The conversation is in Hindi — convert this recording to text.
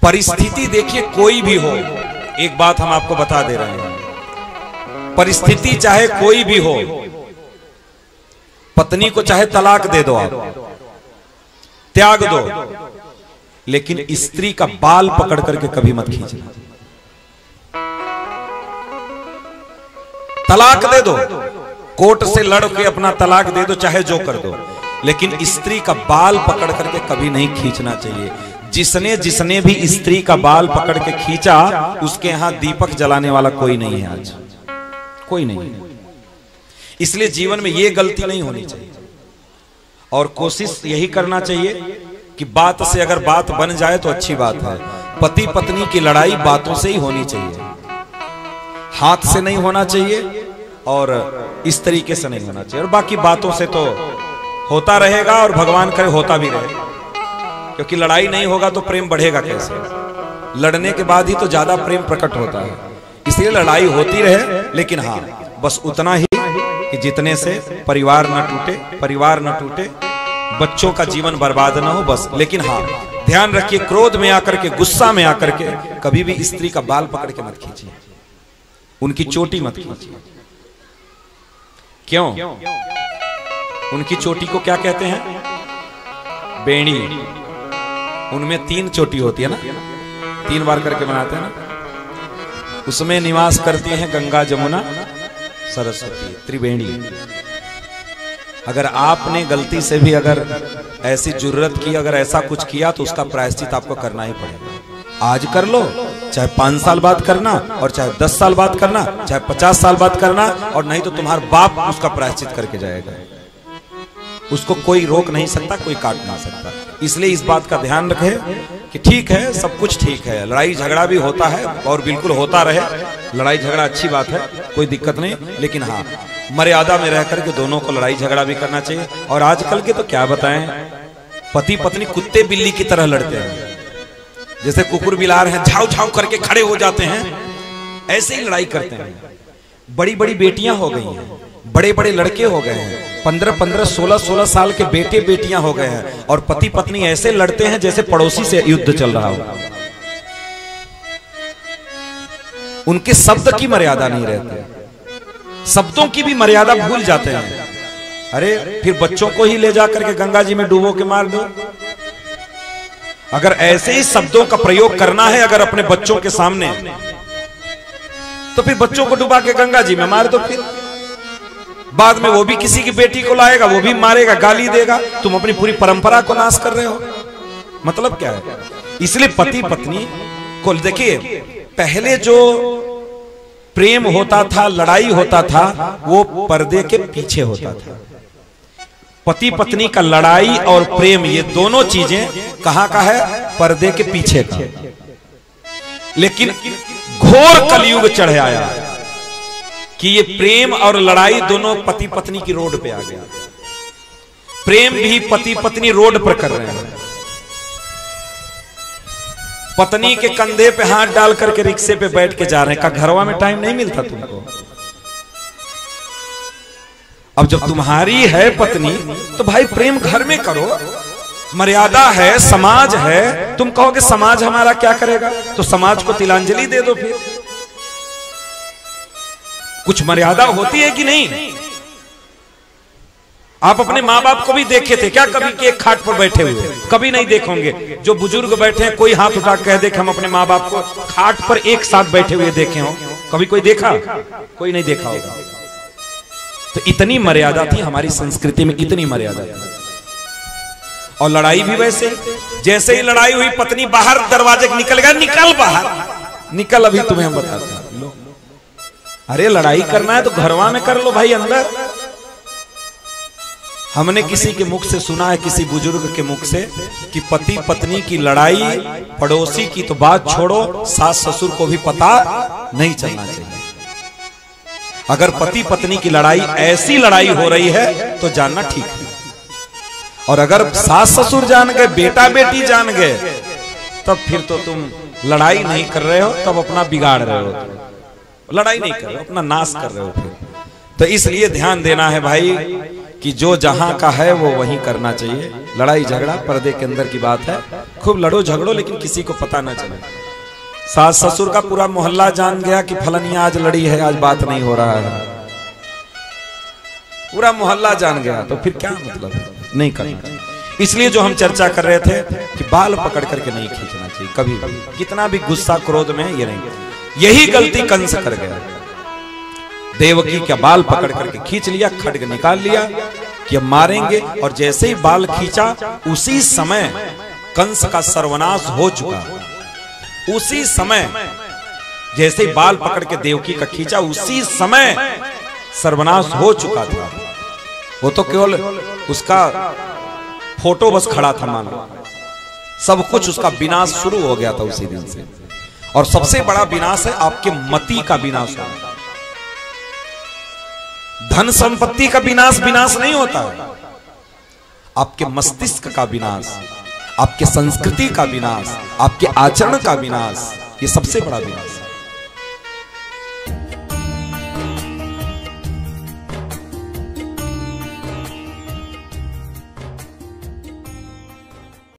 परिस्थिति देखिए कोई भी हो, एक बात हम आपको बता दे रहे हैं, परिस्थिति चाहे कोई भी हो, पत्नी को चाहे तलाक दे दो आप, त्याग दो, लेकिन स्त्री का बाल पकड़ करके कभी मत खींचना। तलाक दे दो, कोर्ट से लड़ के अपना तलाक दे दो, चाहे जो कर दो, लेकिन स्त्री का बाल पकड़ करके कभी नहीं खींचना चाहिए। जिसने जिसने भी स्त्री का बाल पकड़ के खींचा, उसके यहां दीपक जलाने वाला कोई नहीं है, आज कोई नहीं। इसलिए जीवन में यह गलती नहीं होनी चाहिए, और कोशिश यही करना चाहिए कि बात से अगर बात बन जाए तो अच्छी बात है। पति पत्नी की लड़ाई बातों से ही होनी चाहिए, हाथ से नहीं होना चाहिए और इस तरीके से नहीं होना चाहिए। और बाकी बातों से तो होता रहेगा, और भगवान करे होता भी रहे, क्योंकि लड़ाई नहीं होगा तो प्रेम बढ़ेगा कैसे? लड़ने के बाद ही तो ज्यादा प्रेम प्रकट होता है। इसलिए लड़ाई होती रहे, लेकिन हाँ बस उतना ही कि जितने से परिवार न टूटे, परिवार न टूटे, बच्चों का जीवन बर्बाद ना हो, बस। लेकिन हाँ ध्यान रखिए, क्रोध में आकर के, गुस्सा में आकर के कभी भी स्त्री का बाल पकड़ के मत खींचिए, उनकी चोटी मत खींचिए। क्यों? उनकी चोटी को क्या कहते हैं? बेणी। उनमें 3 चोटी होती है ना, 3 बार करके बनाते हैं ना, उसमें निवास करती हैं गंगा, जमुना, सरस्वती, त्रिवेणी। अगर आपने गलती से भी अगर ऐसी जुर्रत की, अगर ऐसा कुछ किया, तो उसका प्रायश्चित आपको करना ही पड़ेगा। आज कर लो, चाहे 5 साल बाद करना, और चाहे 10 साल बाद करना, चाहे 50 साल बाद करना, और नहीं तो तुम्हारा बाप उसका प्रायश्चित करके जाएगा। उसको कोई रोक नहीं सकता, कोई काट नहीं सकता। इसलिए इस बात का ध्यान रखें कि ठीक है, सब कुछ ठीक है, लड़ाई झगड़ा भी होता है और बिल्कुल होता रहे, लड़ाई झगड़ा अच्छी बात है, कोई दिक्कत नहीं, लेकिन हाँ मर्यादा में रह करके दोनों को लड़ाई झगड़ा भी करना चाहिए। और आजकल के तो क्या बताएं, पति पत्नी कुत्ते बिल्ली की तरह लड़ते हैं, जैसे कुकुर बिलार हैं, झाव झाव करके खड़े हो जाते हैं, ऐसे ही लड़ाई करते हैं। बड़ी बड़ी बेटियां हो गई हैं, बड़े बड़े लड़के हो गए हैं, 15-15, 16-16 साल के बेटे बेटियां हो गए हैं, और पति पत्नी ऐसे लड़ते हैं जैसे पड़ोसी से युद्ध चल रहा हो। उनके शब्द की मर्यादा नहीं रहती, शब्दों की भी मर्यादा भूल जाते हैं। अरे फिर बच्चों को ही ले जाकर के गंगा जी में डूबो के मार दो। अगर ऐसे ही शब्दों का प्रयोग करना है अगर अपने बच्चों के सामने, तो फिर बच्चों को डुबा के गंगा जी में मार दो। फिर बाद में वो भी किसी की बेटी को लाएगा, वो भी मारेगा, गाली देगा, तुम अपनी पूरी परंपरा को नाश कर रहे हो। मतलब क्या है? इसलिए पति पत्नी को देखिए, पहले जो प्रेम होता था, लड़ाई होता था, वो पर्दे के पीछे होता था। पति पत्नी का लड़ाई और प्रेम, ये दोनों चीजें कहां का है? पर्दे के पीछे का। लेकिन घोर कलयुग चढ़ आया कि ये प्रेम और लड़ाई दोनों पति पत्नी की रोड पे आ गया। प्रेम भी पति पत्नी रोड पर कर रहे हैं। पत्नी के कंधे पे हाथ डाल करके रिक्शे पे बैठ के जा रहे हैं। का घरवा में टाइम नहीं मिलता तुमको? अब जब तुम्हारी है पत्नी, तो भाई प्रेम घर में करो, मर्यादा है, समाज है। तुम कहोगे समाज हमारा क्या करेगा, तो समाज को तिलांजलि दे दो। फिर कुछ मर्यादा होती है कि नहीं? आप अपने माँ बाप को भी देखे थे क्या कभी कि एक खाट पर बैठे हुए? कभी नहीं देखोगे। जो बुजुर्ग बैठे हैं, कोई हाथ उठा कह दे कि हम अपने माँ बाप को खाट पर एक साथ बैठे हुए देखे हो? कभी कोई देखा? कोई नहीं देखा होगा। तो इतनी मर्यादा थी हमारी संस्कृति में, इतनी मर्यादा थी। और लड़ाई भी वैसे, जैसे ही लड़ाई हुई, पत्नी बाहर दरवाजे निकल गया, निकल बाहर, निकल, अभी तुम्हें हम बताते हैं। लो, अरे लड़ाई करना है तो घरवा में कर लो भाई, अंदर। हमने किसी के मुख से सुना है, किसी बुजुर्ग के मुख से, कि पति पत्नी की लड़ाई, पड़ोसी की तो बात छोड़ो, सास ससुर को भी पता नहीं चलना चाहिए। अगर पति पत्नी की लड़ाई ऐसी लड़ाई हो रही है तो जानना ठीक है। और अगर सास ससुर जान गए, बेटा बेटी जान गए, तब फिर तो तुम लड़ाई नहीं कर रहे हो, तब अपना बिगाड़ रहे हो। लड़ाई नहीं कर रहे हो, अपना नाश कर रहे हो फिर। तो इसलिए ध्यान देना है भाई कि जो जहां का है वो वहीं करना चाहिए। लड़ाई झगड़ा पर्दे के अंदर की बात है, खूब लड़ो झगड़ो लेकिन किसी को पता ना चले। सास ससुर का पूरा मोहल्ला जान गया कि फलनिया आज लड़ी है, आज बात नहीं हो रहा है, पूरा मोहल्ला जान गया, तो फिर क्या मतलब है, नहीं करना चाहिए। इसलिए जो हम चर्चा कर रहे थे कि बाल पकड़ करके नहीं खींचना चाहिए कभी भी, कितना भी गुस्सा क्रोध में ये नहीं। यही गलती कंस कर गया, देवकी का बाल पकड़ करके खींच लिया, खड्ग निकाल लिया कि अब मारेंगे, और जैसे ही बाल खींचा उसी समय कंस का सर्वनाश हो चुका। उसी समय जैसे ही बाल पकड़ के देवकी का खींचा उसी समय सर्वनाश हो चुका था। वो तो केवल उसका फोटो बस खड़ा था, मान लो सब कुछ उसका विनाश शुरू हो गया था उसी दिन से। और सबसे बड़ा विनाश है आपके मति का विनाश होना। धन संपत्ति का विनाश विनाश नहीं होता है, आपके मस्तिष्क का विनाश, आपके संस्कृति का विनाश, आपके आचरण का विनाश, ये सबसे बड़ा विनाश है।